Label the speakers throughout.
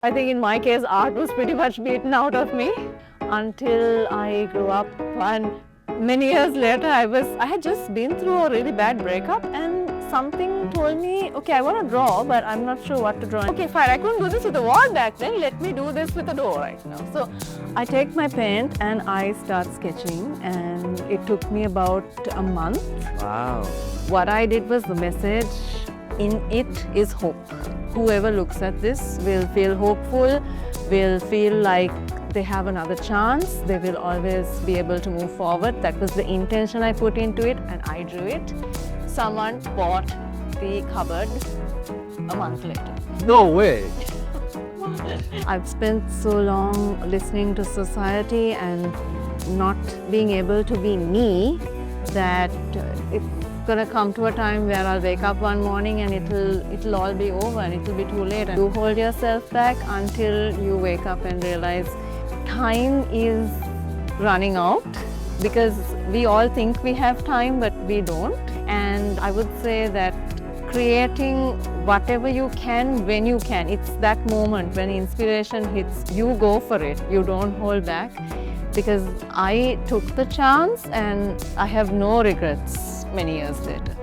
Speaker 1: I think in my case, art was pretty much beaten out of me until I grew up. And many years later, I had just been through a really bad breakup, and something told me, okay, I want to draw, but I'm not sure what to draw. Okay, fine, I couldn't do this with a wall back then. Let me do this with a door right now. So I take my paint and I start sketching, and it took me about a month.
Speaker 2: Wow.
Speaker 1: What I did was, the message in it is hope. Whoever looks at this will feel hopeful, will feel like they have another chance, they will always be able to move forward. That was the intention I put into it, and I drew it. Someone bought the cupboard a month later.
Speaker 2: No way.
Speaker 1: I've spent so long listening to society and not being able to be me that it's gonna come to a time where I'll wake up one morning and it'll all be over and it'll be too late. And you hold yourself back until you wake up and realize time is running out, because we all think we have time, but we don't. And I would say that creating whatever you can when you can, it's that moment when inspiration hits, you go for it, you don't hold back. Because I took the chance and I have no regrets many years later.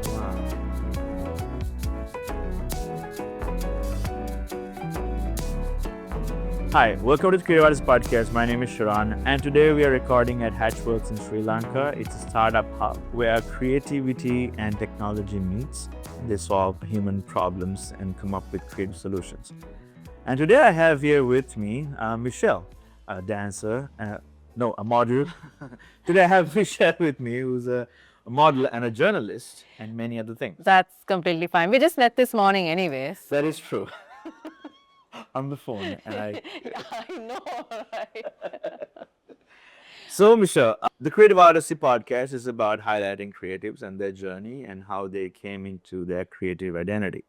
Speaker 2: Hi, welcome to the CreativeOdysseyPodcast. My name is Sheran, and today we are recording at Hatchworks in Sri Lanka. It's a startup hub where creativity and technology meets. They solve human problems and come up with creative solutions. And today I have here with me Michelle, a dancer, a model. Today I have Michelle with me, who's a model and a journalist and many other things.
Speaker 1: That's completely fine. We just met this morning anyways.
Speaker 2: That is true. On the phone. And
Speaker 1: I know, right?
Speaker 2: So, Michelle, the Creative Odyssey podcast is about highlighting creatives and their journey and how they came into their creative identity.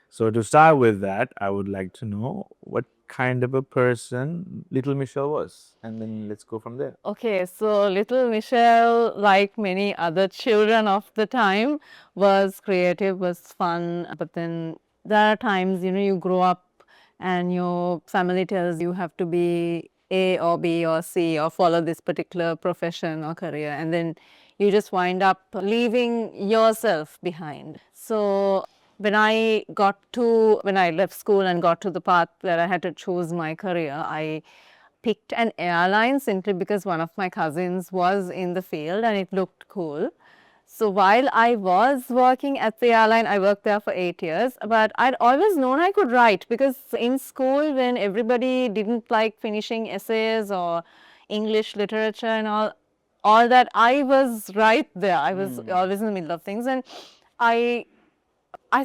Speaker 2: So, to start with that, I would like to know what kind of a person little Michelle was, and then let's go from there.
Speaker 1: Okay, so little Michelle, like many other children of the time, was creative, was fun, but then there are times, you grow up and your family tells you have to be A or B or C or follow this particular profession or career, and then you just wind up leaving yourself behind. So when I left school and got to the path where I had to choose my career, I picked an airline simply because one of my cousins was in the field and it looked cool. So while I was working at the airline, I worked there for 8 years, but I'd always known I could write, because in school, when everybody didn't like finishing essays or English literature and all that, I was right there. I was always in the middle of things, and I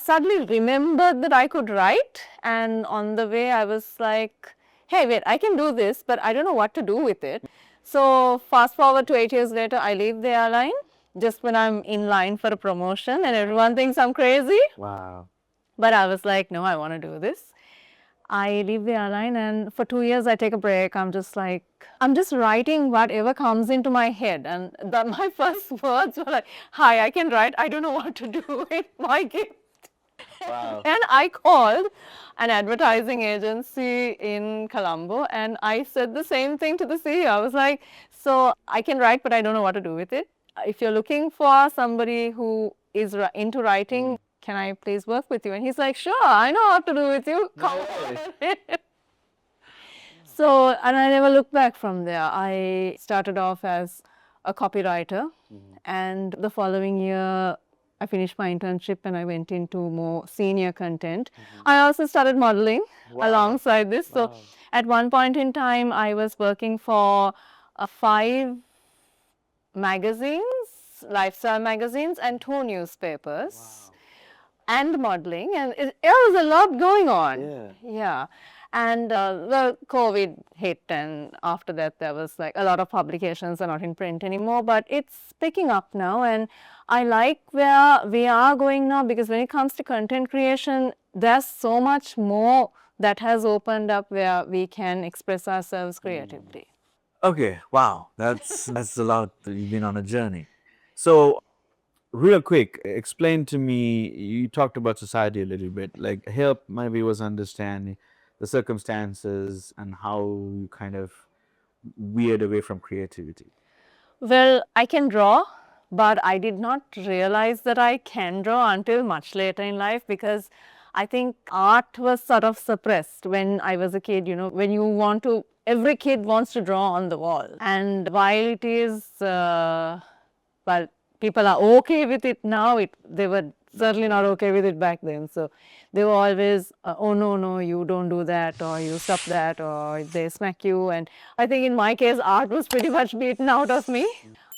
Speaker 1: suddenly remembered that I could write, and on the way I was like, hey, wait, I can do this, but I don't know what to do with it. So fast forward to 8 years later, I leave the airline just when I'm in line for a promotion and everyone thinks I'm crazy.
Speaker 2: Wow.
Speaker 1: But I was like, no, I want to do this. I leave the airline, and for 2 years I take a break. I'm just writing whatever comes into my head. And my first words were like, hi, I can write. I don't know what to do with my gift.
Speaker 2: Wow.
Speaker 1: And I called an advertising agency in Colombo and I said the same thing to the CEO. I was like, so I can write, but I don't know what to do with it. If you're looking for somebody who is into writing, can I please work with you? And he's like, sure, I know what to do with you. Come on. So, and I never looked back from there. I started off as a copywriter, and the following year I finished my internship and I went into more senior content. I also started modeling alongside this. So at one point in time, I was working for 5 magazines, lifestyle magazines, and 2 newspapers, and modeling, and it was a lot going on. Yeah. And the COVID hit, and after that there was like a lot of publications are not in print anymore, but it's picking up now, and I like where we are going now, because when it comes to content creation, there's so much more that has opened up where we can express ourselves creatively.
Speaker 2: Okay, wow, that's a lot. You've been on a journey. So, real quick, explain to me, you talked about society a little bit, like help my viewers understand the circumstances and how you kind of veered away from creativity?
Speaker 1: Well, I can draw, but I did not realize that I can draw until much later in life, because I think art was sort of suppressed when I was a kid. When you want to, every kid wants to draw on the wall. And while it is, well, people are okay with it now, they were certainly not okay with it back then. So they were always, oh no, no, you don't do that, or you stop that, or they smack you. And I think in my case, art was pretty much beaten out of me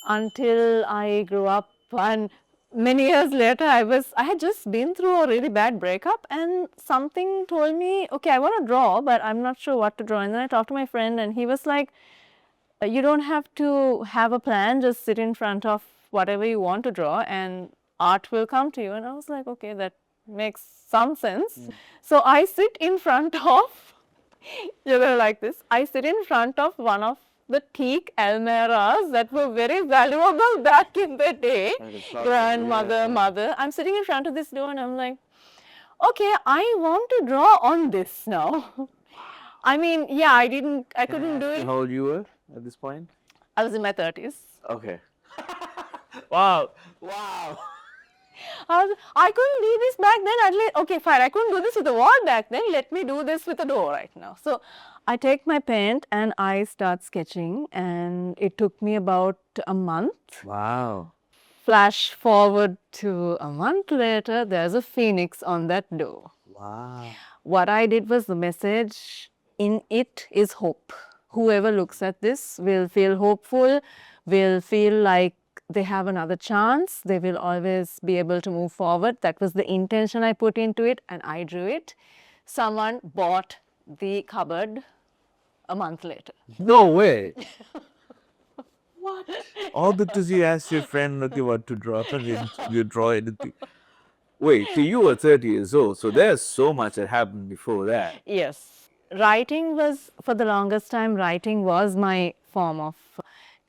Speaker 1: until I grew up. And many years later, I had just been through a really bad breakup, and something told me, okay, I want to draw, but I'm not sure what to draw. And then I talked to my friend, and he was like, you don't have to have a plan, just sit in front of whatever you want to draw and art will come to you. And I was like, okay, that makes some sense. So I sit in front of, you're going to like this, I sit in front of one of the teak almirahs that were very valuable back in the day. Grandmother, mother. I'm sitting in front of this door and I'm like, okay, I want to draw on this now. I mean, yeah, I couldn't do it.
Speaker 2: How old you were at this point?
Speaker 1: I was in my 30s.
Speaker 2: Okay. Wow. Wow.
Speaker 1: I couldn't do this back then. At least, okay, fine. I couldn't do this with the wall back then. Let me do this with a door right now. So I take my paint and I start sketching, and it took me about a month.
Speaker 2: Wow.
Speaker 1: Flash forward to a month later, there's a phoenix on that door.
Speaker 2: Wow.
Speaker 1: What I did was, the message in it is hope. Whoever looks at this will feel hopeful, will feel like they have another chance, they will always be able to move forward. That was the intention I put into it, and I drew it. Someone bought the cupboard a month later.
Speaker 2: No way. What? All because you asked your friend, okay, what to draw, and you draw anything. Wait, so you were 30 years old, so there's so much that happened before that.
Speaker 1: Yes. Writing was, for the longest time, writing was my form of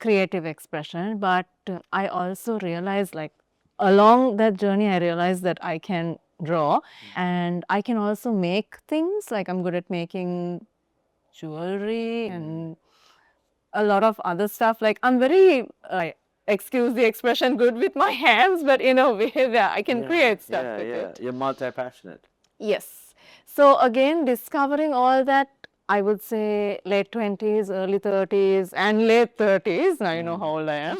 Speaker 1: creative expression. But I also realized, like, along that journey, I realized that I can draw and I can also make things. Like, I'm good at making jewelry and a lot of other stuff. Like, I'm very, excuse the expression, good with my hands, but in a way that I can create stuff with it.
Speaker 2: You're multi-passionate.
Speaker 1: Yes. So again, discovering all that, I would say late 20s, early 30s, and late 30s. Now you know how old I am.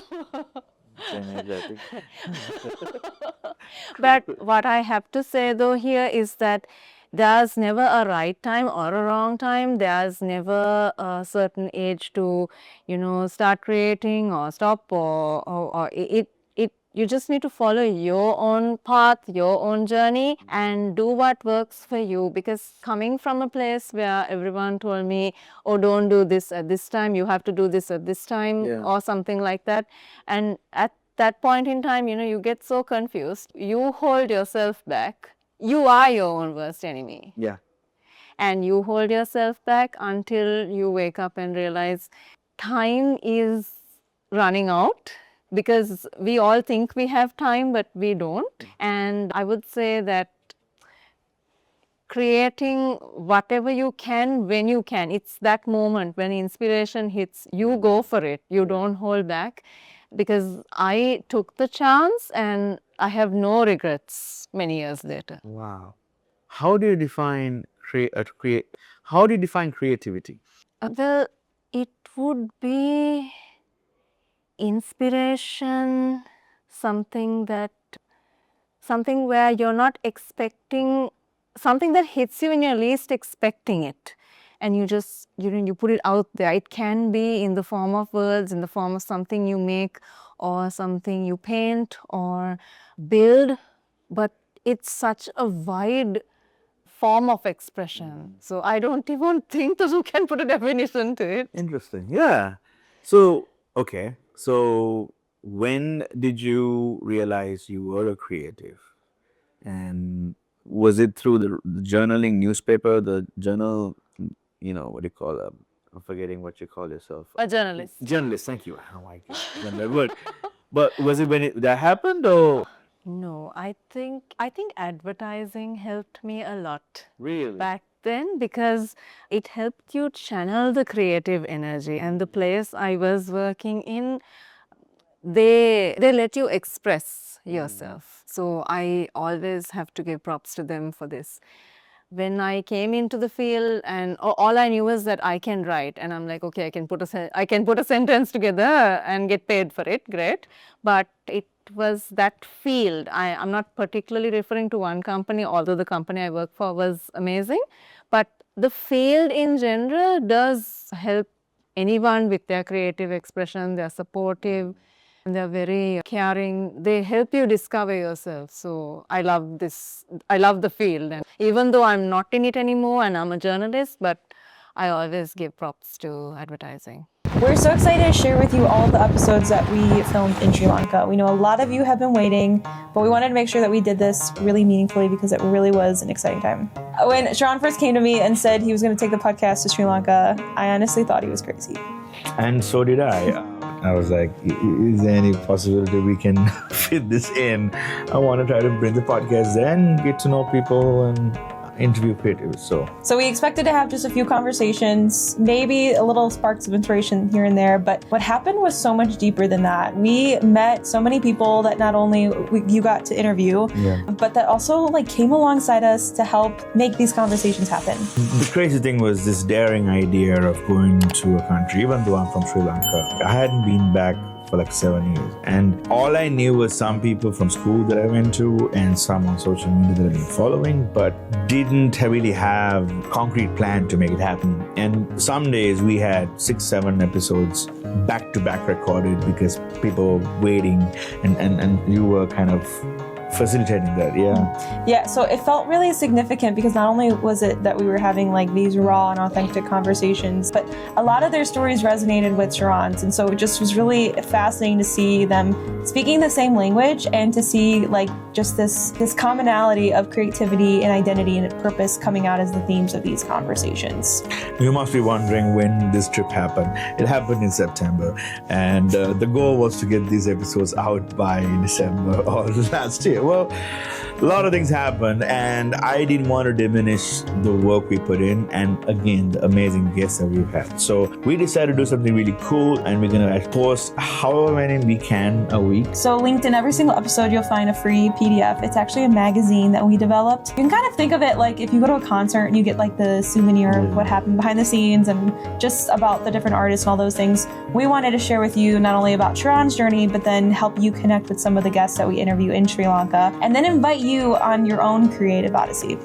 Speaker 1: But what I have to say though here is that there's never a right time or a wrong time. There's never a certain age to, start creating or stop, or you just need to follow your own path, your own journey, and do what works for you. Because coming from a place where everyone told me, oh, don't do this at this time, you have to do this at this time, or something like that. And at that point in time, you get so confused. You hold yourself back. You are your own worst enemy.
Speaker 2: Yeah.
Speaker 1: And you hold yourself back until you wake up and realize time is running out. Because we all think we have time, but we don't. And I would say that creating whatever you can when you can, it's that moment when inspiration hits, you go for it. You don't hold back. Because I took the chance and I have no regrets many years later.
Speaker 2: Wow. How do you define how do you define creativity?
Speaker 1: Well, it would be inspiration, something where you're not expecting, something that hits you when you're least expecting it, and you just you put it out there. It can be in the form of words, in the form of something you make, or something you paint or build, but it's such a wide form of expression. So I don't even think that you can put a definition to it.
Speaker 2: Interesting. Yeah. So, okay. So, when did you realize you were a creative? And was it through the journaling newspaper, the journal, what do you call it? I'm forgetting what you call yourself.
Speaker 1: A journalist.
Speaker 2: Journalist, thank you. I don't like that word. But was it when that happened, or?
Speaker 1: No, I think advertising helped me a lot.
Speaker 2: Really?
Speaker 1: Back then because it helped you channel the creative energy. And the place I was working in, they let you express yourself. So I always have to give props to them for this. When I came into the field, and all I knew was that I can write, and I'm like, okay, I can put a sentence together and get paid for it, great. But it was that field. I'm not particularly referring to one company, although the company I work for was amazing. But the field in general does help anyone with their creative expression. They're supportive. They're very caring. They help you discover yourself. So I love this. I love the field. And even though I'm not in it anymore and I'm a journalist, but I always give props to advertising.
Speaker 3: We're so excited to share with you all the episodes that we filmed in Sri Lanka. We know a lot of you have been waiting, but we wanted to make sure that we did this really meaningfully because it really was an exciting time. When Sheran first came to me and said he was going to take the podcast to Sri Lanka, I honestly thought he was crazy.
Speaker 2: And so did I. I was like, is there any possibility we can fit this in? I want to try to bring the podcast there and get to know people and interview creatives. So
Speaker 3: we expected to have just a few conversations, maybe a little sparks of inspiration here and there, but what happened was so much deeper than that. We met so many people that not only you got to interview, but that also came alongside us to help make these conversations happen.
Speaker 2: The crazy thing was this daring idea of going to a country, even though I'm from Sri Lanka. I hadn't been back for 7 years. And all I knew was some people from school that I went to and some on social media that I've been following, but didn't really have a concrete plan to make it happen. And some days we had 6-7 episodes back to back recorded because people were waiting and you were kind of facilitating that.
Speaker 3: Yeah, so it felt really significant because not only was it that we were having these raw and authentic conversations, but a lot of their stories resonated with Sheran's, and so it just was really fascinating to see them speaking the same language and to see just this commonality of creativity and identity and purpose coming out as the themes of these conversations.
Speaker 2: You must be wondering when this trip happened. It happened in September, and the goal was to get these episodes out by December or last year. Well, a lot of things happened, and I didn't want to diminish the work we put in and again the amazing guests that we've had. So we decided to do something really cool, and we're going to post however many we can a week.
Speaker 3: So linked in every single episode, you'll find a free PDF. It's actually a magazine that we developed. You can kind of think of it like if you go to a concert and you get the souvenir of what happened behind the scenes and just about the different artists and all those things. We wanted to share with you not only about Sheran's journey, but then help you connect with some of the guests that we interview in Sri Lanka, and then invite you on your own creative odyssey.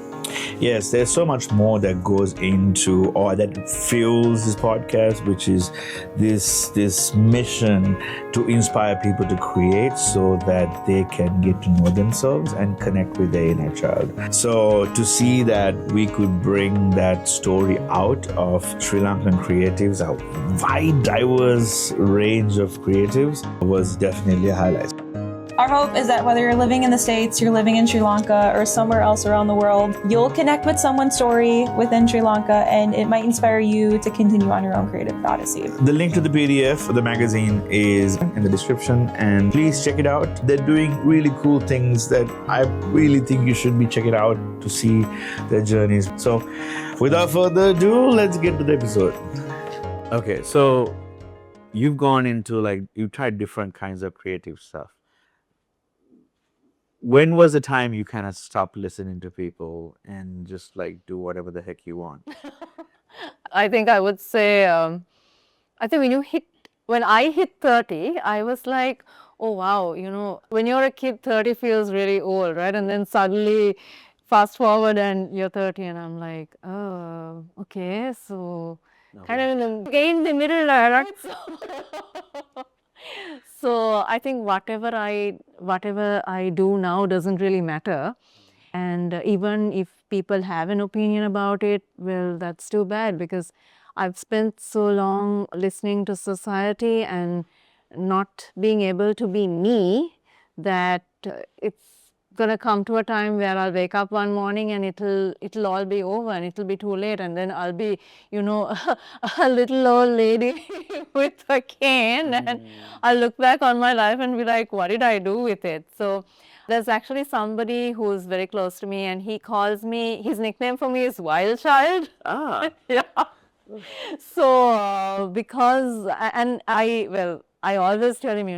Speaker 2: Yes, there's so much more that goes into or that fuels this podcast, which is this mission to inspire people to create so that they can get to know themselves and connect with their inner child. So to see that we could bring that story out of Sri Lankan creatives, a wide, diverse range of creatives, was definitely a highlight.
Speaker 3: Our hope is that whether you're living in the States, you're living in Sri Lanka, or somewhere else around the world, you'll connect with someone's story within Sri Lanka, and it might inspire you to continue on your own creative odyssey.
Speaker 2: The link to the PDF of the magazine is in the description, and please check it out. They're doing really cool things that I really think you should be checking out to see their journeys. So without further ado, let's get to the episode. Okay, so you've gone into you've tried different kinds of creative stuff. When was the time you kind of stopped listening to people and just do whatever the heck you want?
Speaker 1: I think I would say, I think when I hit 30, I was like, oh wow, when you're a kid, 30 feels really old, right? And then suddenly fast forward and you're 30 and I'm like, oh, okay, so kind of in the middle, right? So I think whatever I do now doesn't really matter. And even if people have an opinion about it, well, that's too bad because I've spent so long listening to society and not being able to be me that it's going to come to a time where I'll wake up one morning and it'll all be over and it'll be too late, and then I'll be a little old lady with a cane and I'll look back on my life and be like, what did I do with it? So There's actually somebody who's very close to me, and he calls me, his nickname for me is Wild Child.
Speaker 2: Ah.
Speaker 1: Yeah. So, because, and I always tell him,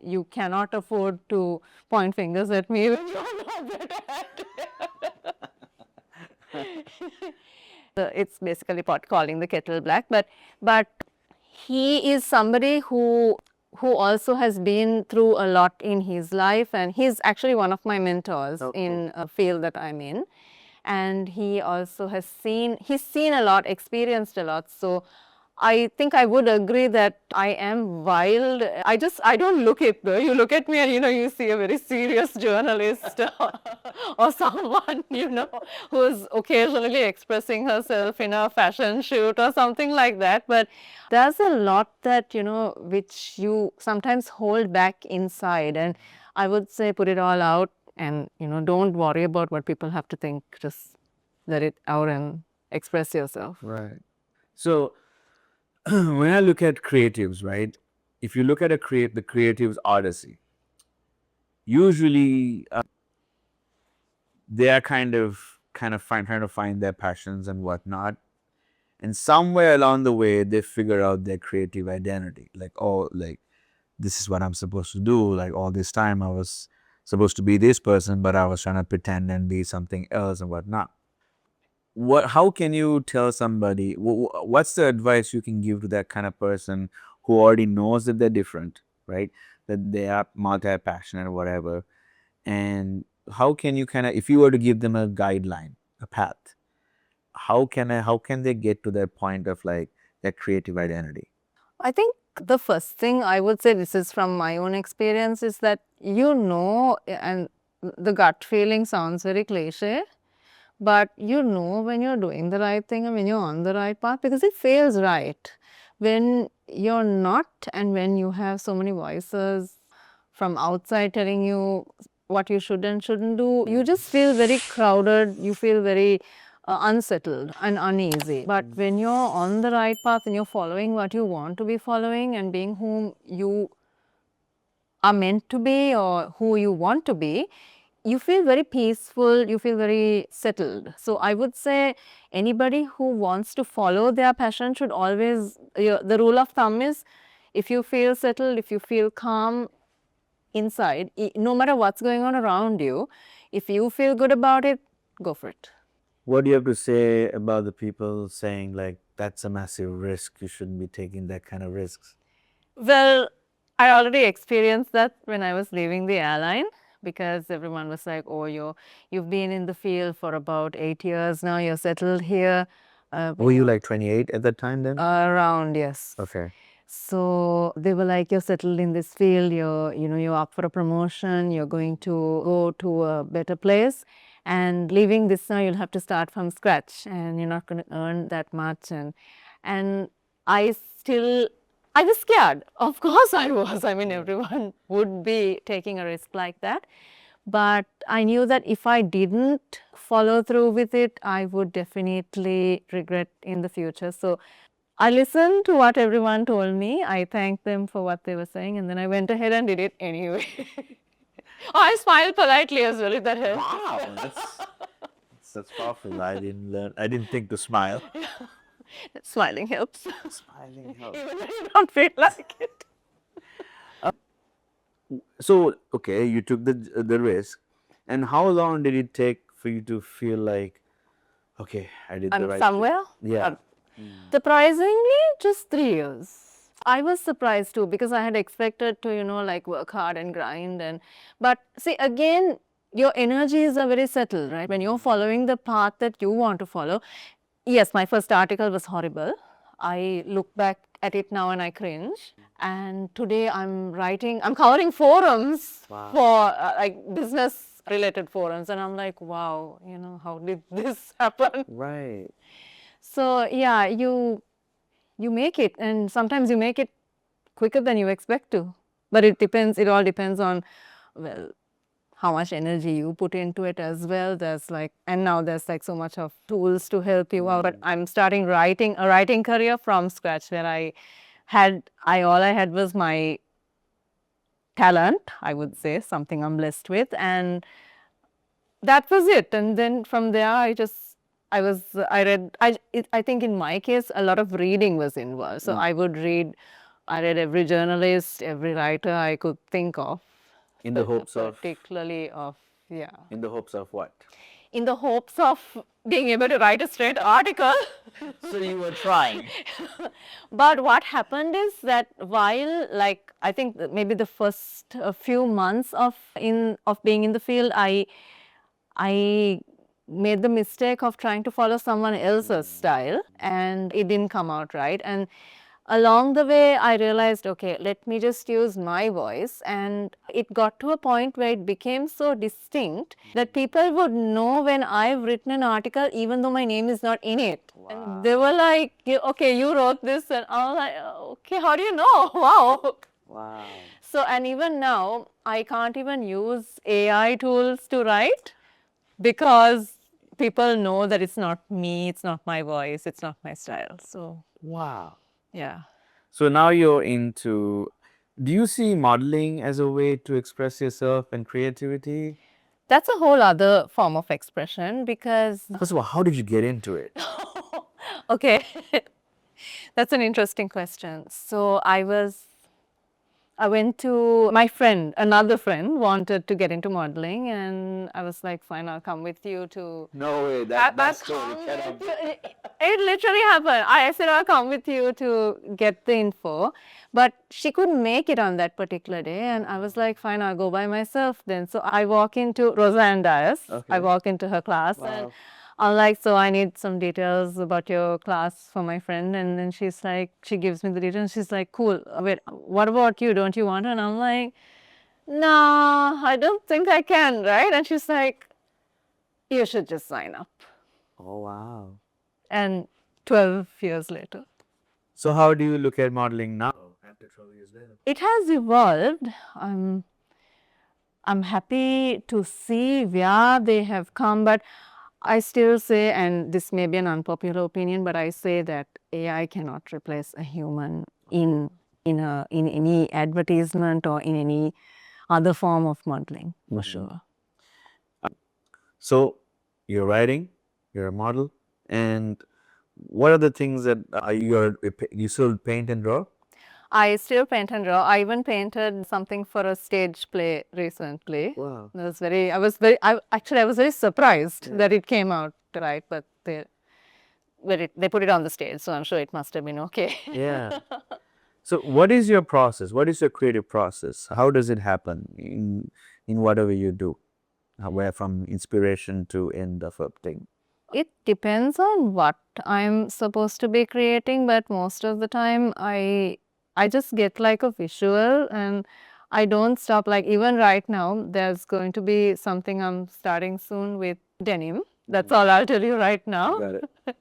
Speaker 1: you cannot afford to point fingers at me when you're not better at it. It's basically pot calling the kettle black, but he is somebody who also has been through a lot in his life, and he's actually one of my mentors in a field that I'm in. And he also he's seen a lot, experienced a lot. So I think I would agree that I am wild. I don't look it though. You look at me and you see a very serious journalist or someone, who's occasionally expressing herself in a fashion shoot or something like that. But there's a lot that, which you sometimes hold back inside. And I would say put it all out and, don't worry about what people have to think. Just let it out and express yourself.
Speaker 2: Right. So when I look at creatives, right? If you look at the creatives Odyssey, usually they are kind of trying to find their passions and whatnot, and somewhere along the way they figure out their creative identity. Like, oh, like this is what I'm supposed to do. Like all this time I was supposed to be this person, but I was trying to pretend and be something else and whatnot. How can you tell somebody, what's the advice you can give to that kind of person who already knows that they're different, right? That they are multi-passionate or whatever. And how can you if you were to give them a guideline, a path, how can they get to that point of like their creative identity?
Speaker 1: I think the first thing I would say, this is from my own experience, is that and the gut feeling sounds very cliche, but when you're doing the right thing and when you're on the right path, because it feels right. When you're not, and when you have so many voices from outside telling you what you should and shouldn't do, you just feel very crowded, you feel very unsettled and uneasy. But when you're on the right path and you're following what you want to be following and being whom you are meant to be or who you want to be, you feel very peaceful, you feel very settled. So I would say anybody who wants to follow their passion should always, the rule of thumb is, if you feel settled, if you feel calm inside, no matter what's going on around you, if you feel good about it, go for it.
Speaker 2: What do you have to say about the people saying like that's a massive risk, you shouldn't be taking that kind of risks?
Speaker 1: Well, I already experienced that when I was leaving the airline, because everyone was like, oh, you've been in the field for about 8 years now, you're settled here.
Speaker 2: Were you like 28 at that time then?
Speaker 1: Around, yes.
Speaker 2: Okay.
Speaker 1: So they were like, you're settled in this field, you're up for a promotion, you're going to go to a better place, and leaving this now, you'll have to start from scratch and you're not going to earn that much. And I was scared. Of course I was. I mean, everyone would be taking a risk like that. But I knew that if I didn't follow through with it, I would definitely regret in the future. So I listened to what everyone told me. I thanked them for what they were saying, and then I went ahead and did it anyway. I smiled politely as well, if that helps.
Speaker 2: Wow, that's powerful. I didn't think to smile.
Speaker 1: Smiling helps.
Speaker 2: Smiling helps.
Speaker 1: Even when you don't feel like it.
Speaker 2: So, okay, you took the risk, and how long did it take for you to feel like, okay, I did the right
Speaker 1: somewhere?
Speaker 2: thing? Yeah.
Speaker 1: Surprisingly, just 3 years. I was surprised too, because I had expected to, like work hard and grind. But see, again, your energies are very settled, right? When you're following the path that you want to follow. Yes, my first article was horrible. I look back at it now and I cringe. And today I'm covering forums for like business related forums. And I'm like, wow, how did this happen?
Speaker 2: Right.
Speaker 1: So yeah, you make it, and sometimes you make it quicker than you expect to. But it all depends on, how much energy you put into it as well. Now there's so much of tools to help you out. But I'm starting a writing career from scratch, where all I had was my talent, I would say, something I'm blessed with. And that was it. And then from there, I think in my case, a lot of reading was involved. So I read every journalist, every writer I could think of.
Speaker 2: In the hopes of?
Speaker 1: Particularly of, yeah.
Speaker 2: In the hopes of what?
Speaker 1: In the hopes of being able to write a straight article.
Speaker 2: So you were trying.
Speaker 1: But what happened is that while, like, I think maybe the first few months of being in the field, I made the mistake of trying to follow someone else's style, and it didn't come out right. And along the way, I realized, okay, let me just use my voice. And it got to a point where it became so distinct that people would know when I've written an article, even though my name is not in it. Wow. And they were like, okay, you wrote this. And I was like, okay, how do you know? Wow.
Speaker 2: Wow.
Speaker 1: So, and even now, I can't even use AI tools to write because people know that it's not me, it's not my voice, it's not my style. So,
Speaker 2: wow.
Speaker 1: Yeah.
Speaker 2: So now you're into, do you see modeling as a way to express yourself and creativity?
Speaker 1: That's a whole other form of expression because...
Speaker 2: First of all, how did you get into it?
Speaker 1: Okay. That's an interesting question. So I went to my friend, another friend wanted to get into modeling, and I was like, fine, I'll come with you to...
Speaker 2: No way, that story cannot...
Speaker 1: It literally happened. I said, I'll come with you to get the info, but she couldn't make it on that particular day, and I was like, fine, I'll go by myself then. So I walk into Roseanne Dias. Okay. I walk into her class, and I'm like, so I need some details about your class for my friend. And then she's like, she gives me the details. She's like, cool. Wait, what about you? Don't you want her? And I'm like, no, I don't think I can, right? And she's like, you should just sign up.
Speaker 2: Oh, wow.
Speaker 1: And 12 years later.
Speaker 2: So how do you look at modeling now, after 12 years later?
Speaker 1: It has evolved. I'm happy to see where they have come, but I still say, and this may be an unpopular opinion, but I say that AI cannot replace a human in any advertisement or in any other form of modeling, for sure.
Speaker 2: So you're writing, you're a model, and what are the things that you still paint and draw?
Speaker 1: I still paint and draw. I even painted something for a stage play recently.
Speaker 2: Wow.
Speaker 1: I was very surprised that it came out right, but they put it on the stage, so I'm sure it must have been okay.
Speaker 2: Yeah. So what is your process? What is your creative process? How does it happen in whatever you do? Where from inspiration to end of a thing?
Speaker 1: It depends on what I'm supposed to be creating, but most of the time I just get like a visual and I don't stop. Like even right now, there's going to be something I'm starting soon with denim. That's all I'll tell you right now.
Speaker 2: Got it.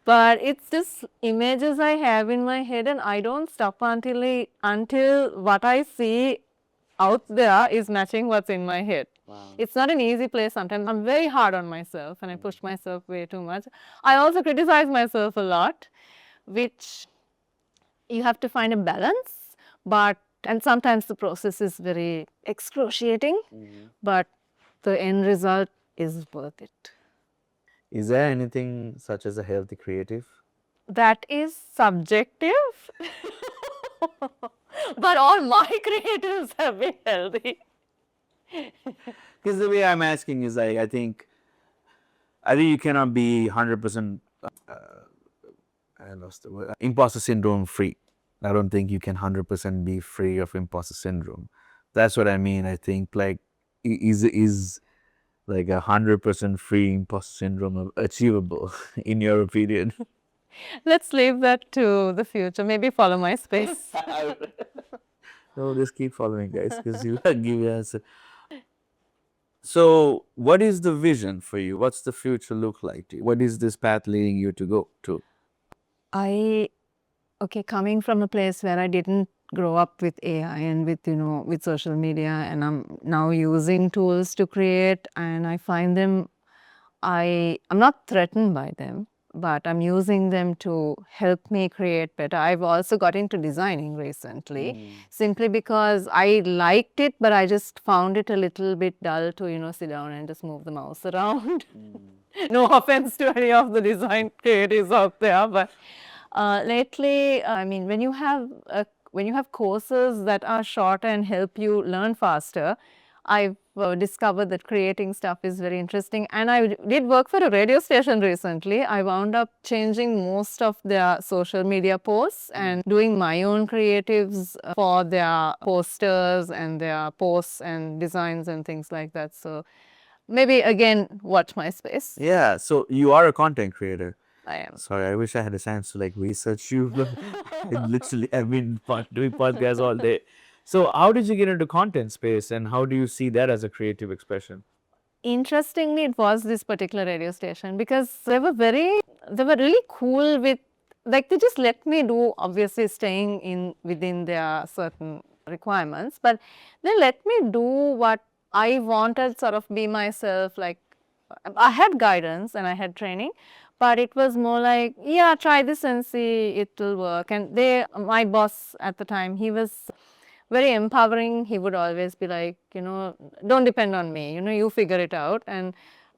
Speaker 1: But it's just images I have in my head, and I don't stop until what I see out there is matching what's in my head. Wow. It's not an easy place sometimes. I'm very hard on myself and I push myself way too much. I also criticize myself a lot, which you have to find a balance, and sometimes the process is very excruciating, but the end result is worth it.
Speaker 2: Is there anything such as a healthy creative?
Speaker 1: That is subjective, but all my creatives have been healthy.
Speaker 2: Because the way I'm asking is I think you cannot be 100% I lost the word, imposter syndrome free. I don't think you can 100% be free of imposter syndrome. That's what I mean. I think like is like 100% free imposter syndrome achievable in your opinion?
Speaker 1: Let's leave that to the future. Maybe follow my space.
Speaker 2: No, just keep following, guys, because you give your answer. So, what is the vision for you? What's the future look like to you? What is this path leading you to go to?
Speaker 1: Coming from a place where I didn't grow up with AI and with social media, and I'm now using tools to create, and I find them, I'm not threatened by them. but I'm using them to help me create better. I've also got into designing recently, simply because I liked it, but I just found it a little bit dull to, sit down and just move the mouse around. No offense to any of the design creatives out there, but lately, I mean, when you have courses that are shorter and help you learn faster, I've discovered that creating stuff is very interesting. And I did work for a radio station recently. I wound up changing most of their social media posts and doing my own creatives for their posters and their posts and designs and things like that. So maybe again, watch my space.
Speaker 2: Yeah, so you are a content creator.
Speaker 1: I am.
Speaker 2: Sorry, I wish I had a chance to research you. I've been doing podcasts all day. So how did you get into content space, and how do you see that as a creative expression?
Speaker 1: Interestingly, it was this particular radio station because they were really cool with, they just let me do, obviously staying within their certain requirements, but they let me do what I wanted, sort of be myself. I had guidance and I had training, but it was more like, yeah, try this and see, it will work. And my boss at the time, he was very empowering. He would always be like, don't depend on me, you figure it out and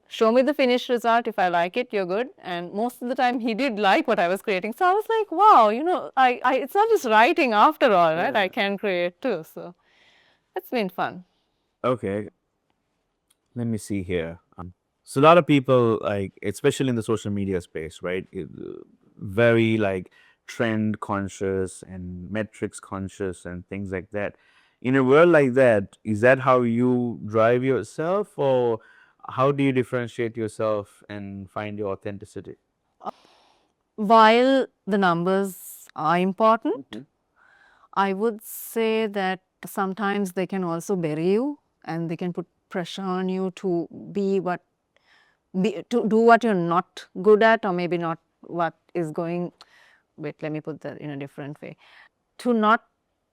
Speaker 1: show me the finished result. If I like it, you're good. And most of the time he did like what I was creating. So I was like, wow, it's not just writing after all, right? I can create too. So it's been fun.
Speaker 2: Okay, let me see here. So a lot of people, especially in the social media space, right? Very trend conscious and metrics conscious and things like that. In a world like that, is that how you drive yourself, or how do you differentiate yourself and find your authenticity?
Speaker 1: While the numbers are important, I would say that sometimes they can also bury you and they can put pressure on you to to do what you're not good at, or maybe not what is going. Wait, let me put that in a different way. To not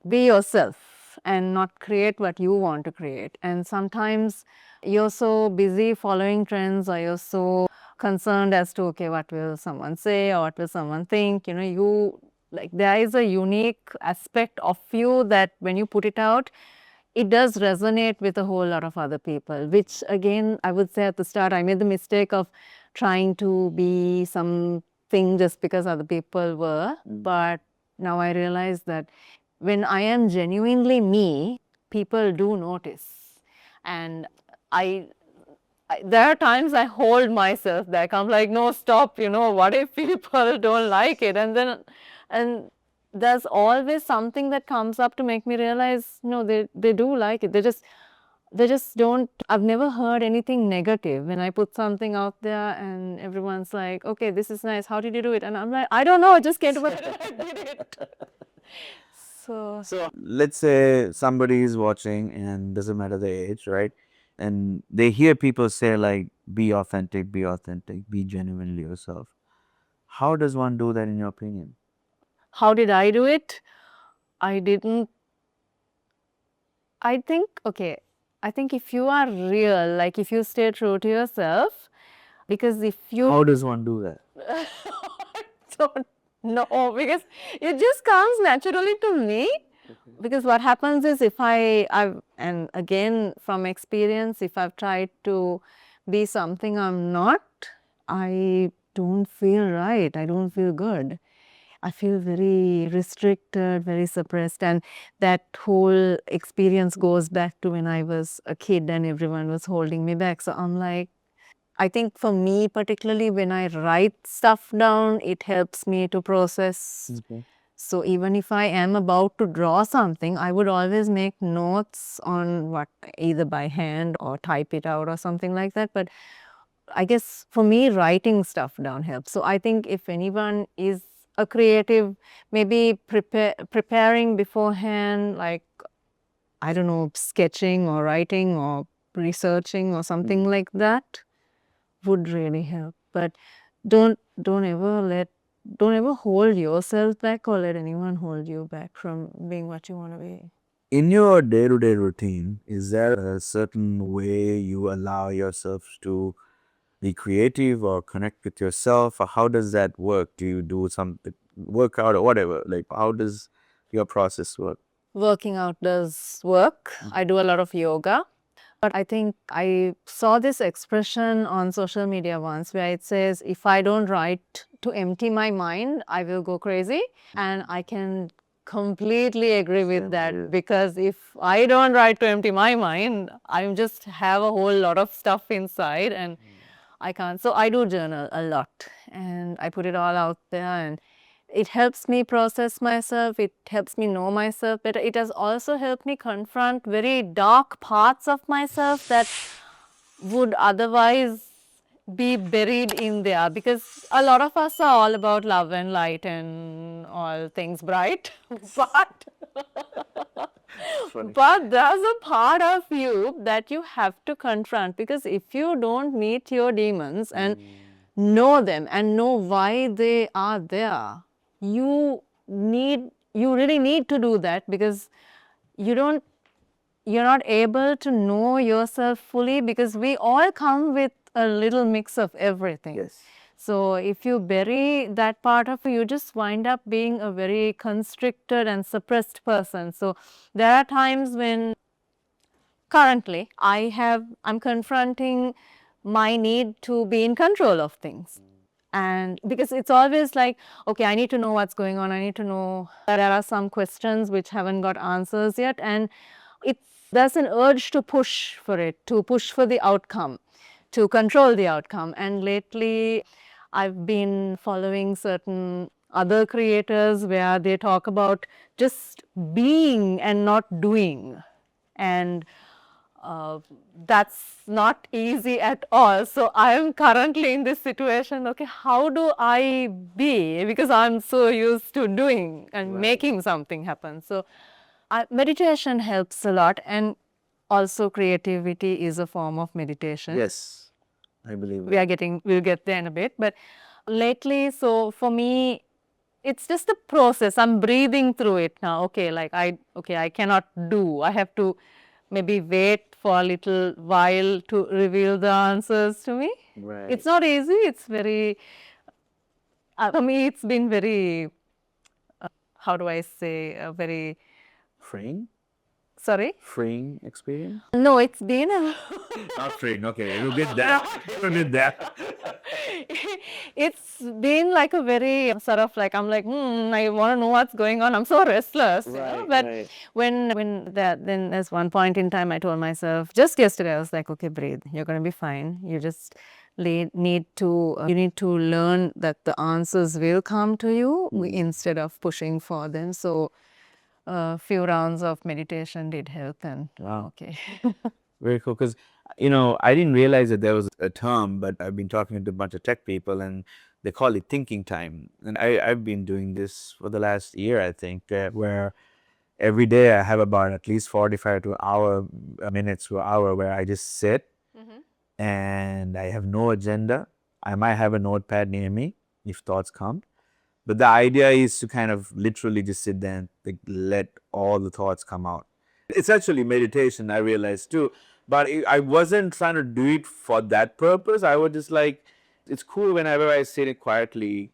Speaker 1: be yourself and not create what you want to create. And sometimes you're so busy following trends, or you're so concerned as to, okay, what will someone say or what will someone think? There is a unique aspect of you that when you put it out, it does resonate with a whole lot of other people, which again, I would say at the start, I made the mistake of trying to be something just because other people were. But now I realize that when I am genuinely me, people do notice. And there are times I hold myself back. I'm like, no, stop, what if people don't like it? And there's always something that comes up to make me realize, no, they do like it. They just don't. I've never heard anything negative when I put something out there and everyone's like, okay, this is nice. How did you do it? And I'm like, I don't know. I just came to my head and I did it. So
Speaker 2: Let's say somebody is watching, and doesn't matter the age, right? And they hear people say be authentic, be genuinely yourself. How does one do that in your opinion?
Speaker 1: how did I do it? I didn't. I think if you are real, if you stay true to yourself, because if you
Speaker 2: How does one do that?
Speaker 1: I don't know, because it just comes naturally to me. Because what happens is, if and again from experience, if I've tried to be something I'm not, I don't feel right. I don't feel good. I feel very restricted, very suppressed. And that whole experience goes back to when I was a kid and everyone was holding me back. So I'm like, I think for me, particularly when I write stuff down, it helps me to process.
Speaker 2: Okay.
Speaker 1: So even if I am about to draw something, I would always make notes on what, either by hand or type it out or something like that. But I guess for me, writing stuff down helps. So I think if anyone is a creative, maybe preparing beforehand, I don't know, sketching or writing or researching or something like that would really help. But don't ever hold yourself back or let anyone hold you back from being what you want to be.
Speaker 2: In your day-to-day routine, is there a certain way you allow yourself to be creative or connect with yourself, or how does that work? Do you do some workout or whatever? Like, how does your process work?
Speaker 1: Working out does work. I do a lot of yoga. But I think I saw this expression on social media once where it says, if I don't write to empty my mind, I will go crazy. And I can completely agree with that, because if I don't write to empty my mind, I just have a whole lot of stuff inside and I can't. So I do journal a lot and I put it all out there, and it helps me process myself. It helps me know myself better. It has also helped me confront very dark parts of myself that would otherwise be buried in there, because a lot of us are all about love and light and all things bright. But there's a part of you that you have to confront, because if you don't meet your demons and know them and know why they are there, you really need to do that, because you're not able to know yourself fully, because we all come with a little mix of everything.
Speaker 2: Yes.
Speaker 1: So if you bury that part of you, just wind up being a very constricted and suppressed person. So there are times when currently I'm confronting my need to be in control of things. And because it's always like, okay, I need to know what's going on. I need to know that there are some questions which haven't got answers yet. And there's an urge to push for it, to push for the outcome, to control the outcome. And lately, I've been following certain other creators where they talk about just being and not doing. And that's not easy at all. So I am currently in this situation, okay, how do I be? Because I'm so used to doing and making something happen. So meditation helps a lot, and also creativity is a form of meditation.
Speaker 2: Yes, I believe it.
Speaker 1: We'll get there in a bit. But lately, so for me, it's just a process. I'm breathing through it now. Okay, like I cannot do. I have to maybe wait for a little while to reveal the answers to me.
Speaker 2: Right.
Speaker 1: It's not easy. It's very, for me, it's been very, how do I say, very,
Speaker 2: Freeing?
Speaker 1: sorry?
Speaker 2: Freeing experience?
Speaker 1: No, it's been a,
Speaker 2: Not freeing, okay, we'll get that. We'll get that.
Speaker 1: it's been like a very sort of like, I'm like, I want to know what's going on. I'm so restless. You know? But when then there's one point in time I told myself, just yesterday, I was like, okay, breathe. You're going to be fine. You just need to learn that the answers will come to you instead of pushing for them. So a few rounds of meditation did help, and okay.
Speaker 2: Very cool, because I didn't realize that there was a term, but I've been talking to a bunch of tech people and they call it thinking time. And I've been doing this for the last year, I think, where every day I have about at least 45 to minutes to an hour where I just sit and I have no agenda. I might have a notepad near me if thoughts come. But the idea is to kind of literally just sit there and let all the thoughts come out. It's actually meditation, I realized too. But I wasn't trying to do it for that purpose. I was just like, it's cool whenever I sit it quietly.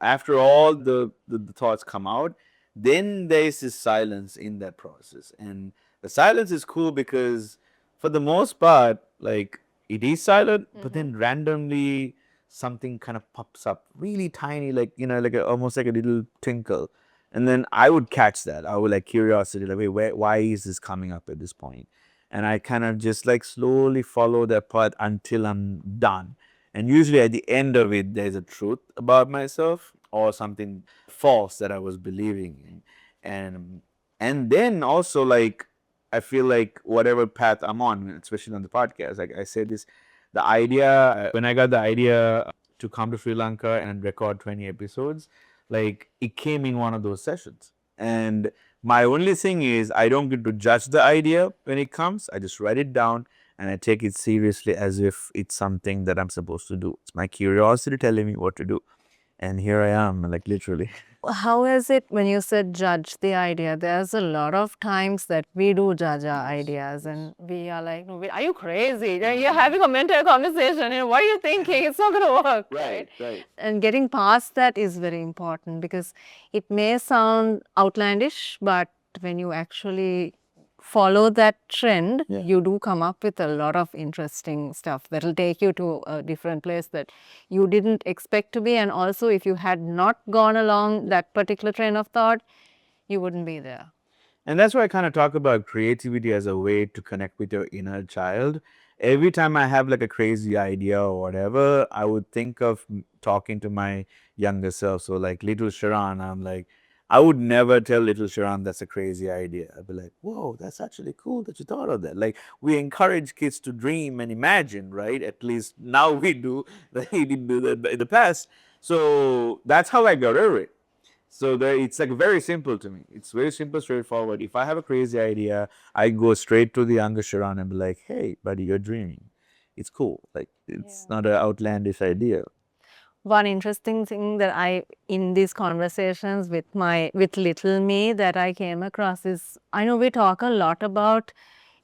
Speaker 2: After all the thoughts come out, then there's this silence in that process. And the silence is cool because for the most part, like, it is silent, but then randomly something kind of pops up really tiny, like, almost like a little twinkle. And then I would catch that. I would like curiosity, like, wait, why is this coming up at this point? And I kind of just like slowly follow that path until I'm done. And usually at the end of it, there's a truth about myself or something false that I was believing in. And then also, like, I feel like whatever path I'm on, especially on the podcast, like I said this, the idea, when I got the idea to come to Sri Lanka and record 20 episodes, like, it came in one of those sessions. And my only thing is, I don't get to judge the idea when it comes. I just write it down and I take it seriously as if it's something that I'm supposed to do. It's my curiosity telling me what to do. And here I am, like literally.
Speaker 1: How is it when you said judge the idea? There's a lot of times that we do judge our ideas and we are like, no, are you crazy? You're having a mental conversation. What are you thinking? It's not going to work.
Speaker 2: Right.
Speaker 1: And getting past that is very important because it may sound outlandish, but when you actually follow that trend,
Speaker 2: Yeah.
Speaker 1: you do come up with a lot of interesting stuff that will take you to a different place that you didn't expect to be. And also, if you had not gone along that particular train of thought, you wouldn't be there.
Speaker 2: And that's why I kind of talk about creativity as a way to connect with your inner child. Every time I have like a crazy idea or whatever, I would think of talking to my younger self. So like little Sharan, I'm like, I would never tell little Sharan that's a crazy idea. I'd be like, whoa, that's actually cool that you thought of that. Like we encourage kids to dream and imagine, right? At least now we do. They didn't do that in the past. So that's how I got over it. So it's like very simple to me. It's very simple, straightforward. If I have a crazy idea, I go straight to the younger Sharan and be like, hey, buddy, you're dreaming. It's cool. Like, it's not an outlandish idea.
Speaker 1: One interesting thing that in these conversations with little me that I came across is, I know we talk a lot about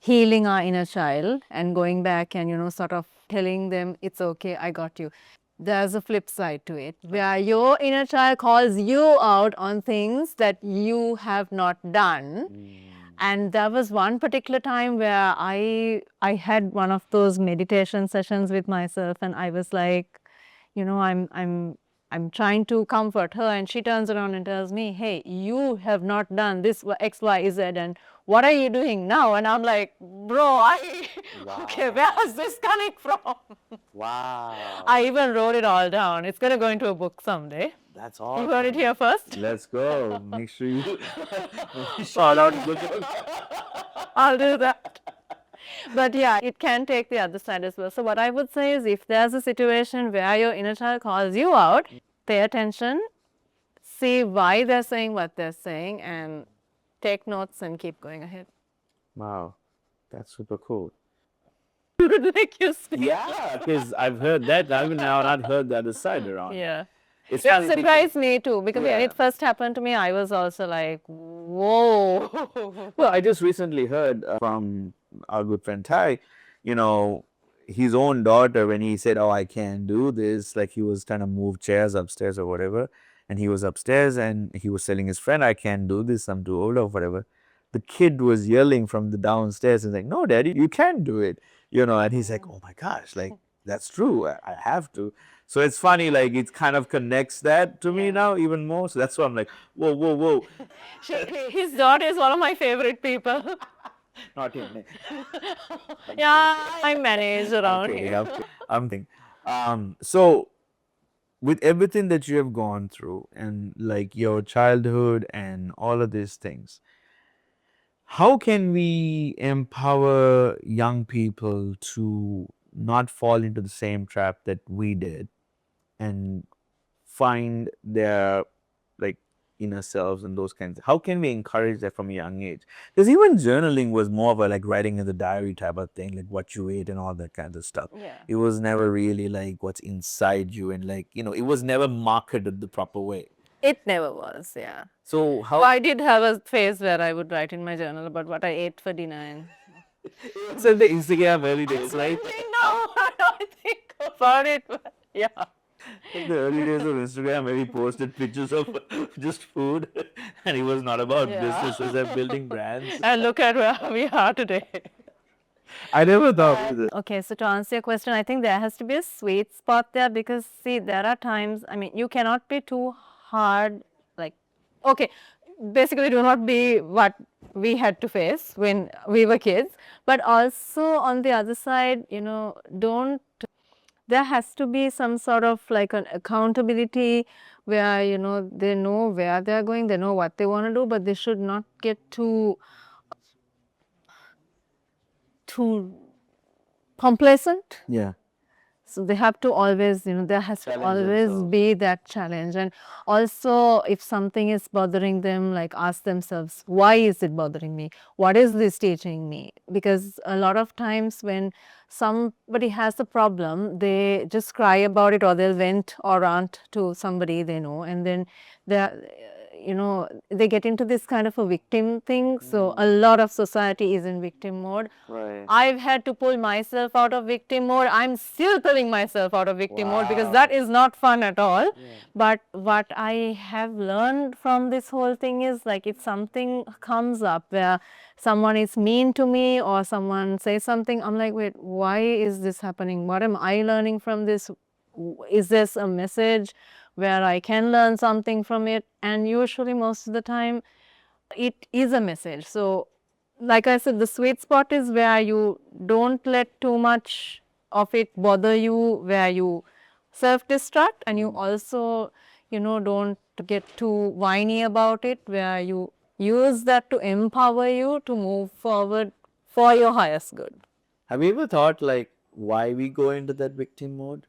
Speaker 1: healing our inner child and going back and, sort of telling them, it's okay, I got you. There's a flip side to it where your inner child calls you out on things that you have not done. And there was one particular time where I had one of those meditation sessions with myself and I was like, I'm trying to comfort her and she turns around and tells me, hey, you have not done this X, Y, Z and what are you doing now? And I'm like, bro, okay, where is this coming from?
Speaker 2: Wow.
Speaker 1: I even wrote it all down. It's going to go into a book someday.
Speaker 2: That's awesome.
Speaker 1: You heard it here first?
Speaker 2: Let's go. Make sure you shout out.
Speaker 1: I'll do that. But yeah, it can take the other side as well. So what I would say is if there's a situation where your inner child calls you out, pay attention, see why they're saying what they're saying and take notes and keep going ahead.
Speaker 2: Wow. That's super cool.
Speaker 1: Like you speak.
Speaker 2: Yeah, because I've heard that. I've now not heard the other side around.
Speaker 1: Yeah.
Speaker 2: It
Speaker 1: It surprised me too because when it first happened to me, I was also like, whoa.
Speaker 2: Well, I just recently heard from our good friend Ty, his own daughter, when he said, oh, I can't do this, like he was trying to move chairs upstairs or whatever. And he was upstairs and he was telling his friend, I can't do this, I'm too old or whatever. The kid was yelling from the downstairs and like, no, daddy, you can't do it. And he's like, oh my gosh, like that's true. I have to. So it's funny, like it kind of connects that to me now even more. So that's why I'm like, whoa.
Speaker 1: His daughter is one of my favorite people.
Speaker 2: Not him.
Speaker 1: Yeah, I manage around
Speaker 2: Okay,
Speaker 1: here.
Speaker 2: I'm thinking. So with everything that you have gone through and like your childhood and all of these things, how can we empower young people to not fall into the same trap that we did and find their like inner selves and those kinds of, how can we encourage that from a young age? Because even journaling was more of a like writing in the diary type of thing, like what you ate and all that kind of stuff.
Speaker 1: Yeah.
Speaker 2: It was never really like what's inside you and like, it was never marketed the proper way.
Speaker 1: It never was, yeah.
Speaker 2: So how
Speaker 1: I did have a phase where I would write in my journal about what I ate for dinner and
Speaker 2: so the Instagram early days, right?
Speaker 1: no, I don't think about it, but yeah.
Speaker 2: In the early days of Instagram where he posted pictures of just food and it was not about business, it was about building brands.
Speaker 1: And look at where we are today.
Speaker 2: I never thought of this.
Speaker 1: Okay, so to answer your question, I think there has to be a sweet spot there because, see, there are times, you cannot be too hard, like, okay, basically do not be what we had to face when we were kids, but also on the other side, there has to be some sort of like an accountability where, they know where they're going, they know what they want to do, but they should not get too complacent.
Speaker 2: Yeah.
Speaker 1: So they have to always, there has to
Speaker 2: Challenge
Speaker 1: always
Speaker 2: themselves.
Speaker 1: be that challenge. And also, if something is bothering them, like ask themselves, why is it bothering me? What is this teaching me? Because a lot of times when somebody has a problem, they just cry about it, or they'll vent or rant to somebody they know, and then they get into this kind of a victim thing. So a lot of society is in victim mode.
Speaker 2: Right.
Speaker 1: I've had to pull myself out of victim mode. I'm still pulling myself out of victim mode because that is not fun at all. But what I have learned from this whole thing is, like, if something comes up where someone is mean to me or someone says something, I'm like, wait, why is this happening? What am I learning from this? Is this a message where I can learn something from it? And usually most of the time it is a message. So like I said, the sweet spot is where you don't let too much of it bother you, where you self-destruct, and you also, don't get too whiny about it, where you use that to empower you to move forward for your highest good.
Speaker 2: Have you ever thought like why we go into that victim mode?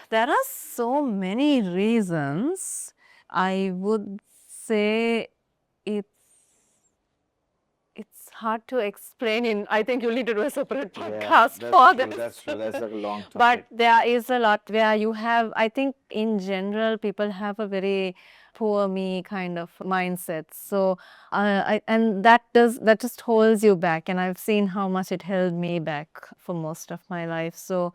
Speaker 1: There are so many reasons. I would say it's hard to explain in, I think you'll need to do a separate podcast for this.
Speaker 2: That's true. That's like a long topic.
Speaker 1: But there is a lot where you have, I think in general, people have a very poor me kind of mindset. So, and that just holds you back. And I've seen how much it held me back for most of my life. So,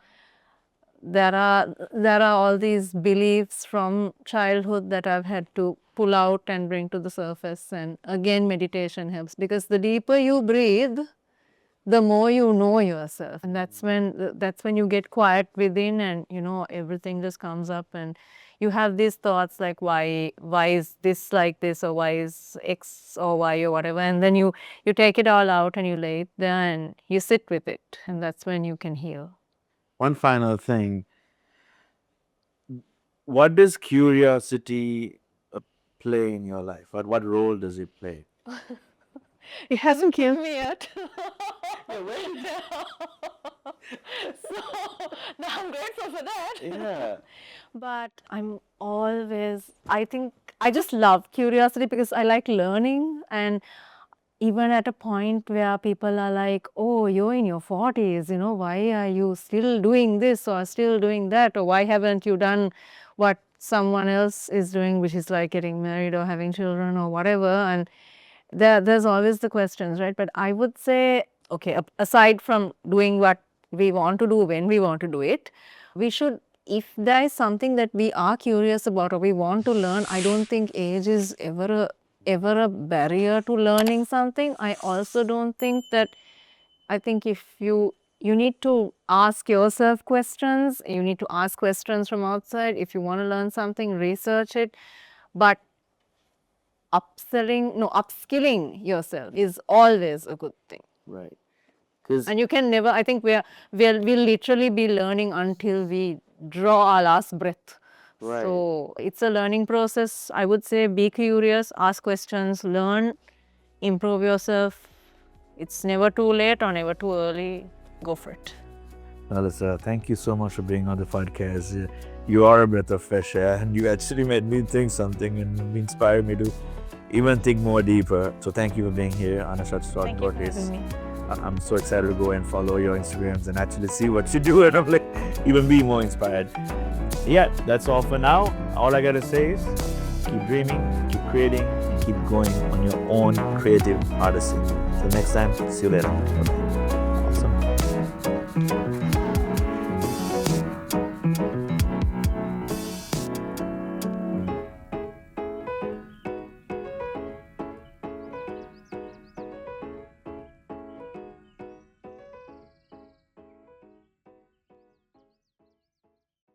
Speaker 1: there are all these beliefs from childhood that I've had to pull out and bring to the surface. And again, meditation helps, because the deeper you breathe, the more you know yourself. And that's when you get quiet within, and everything just comes up, and you have these thoughts like, why is this like this, or why is X or Y or whatever, and then you take it all out and you lay it there and you sit with it, and that's when you can heal.
Speaker 2: One final thing. What does curiosity play in your life? What role does it play?
Speaker 1: It hasn't killed me yet. So now I'm grateful for that.
Speaker 2: Yeah.
Speaker 1: But I think I just love curiosity because I like learning. And even at a point where people are like, oh, you're in your 40s, why are you still doing this or still doing that? Or why haven't you done what someone else is doing, which is like getting married or having children or whatever? And there's always the questions, right? But I would say, okay, aside from doing what we want to do when we want to do it, we should, if there is something that we are curious about or we want to learn, I don't think age is ever a barrier to learning something. I also don't think that, I think if you need to ask yourself questions, you need to ask questions from outside. If you want to learn something, research it. But upskilling yourself is always a good thing.
Speaker 2: Right.
Speaker 1: And you can never, I think we'll literally be learning until we draw our last breath.
Speaker 2: Right.
Speaker 1: So it's a learning process. I would say be curious, ask questions, learn, improve yourself. It's never too late or never too early. Go for it.
Speaker 2: Alyssa, thank you so much for being on the podcast. You are a breath of fresh air, and you actually made me think something and inspired me to even think more deeper. So thank you for being here on a short
Speaker 1: Thank you for having me.
Speaker 2: I'm so excited to go and follow your Instagrams and actually see what you do, and I'm like even be more inspired. Yeah, that's all for now. All I gotta say is keep dreaming, keep creating, and keep going on your own creative odyssey. Till next time, see you later. Awesome.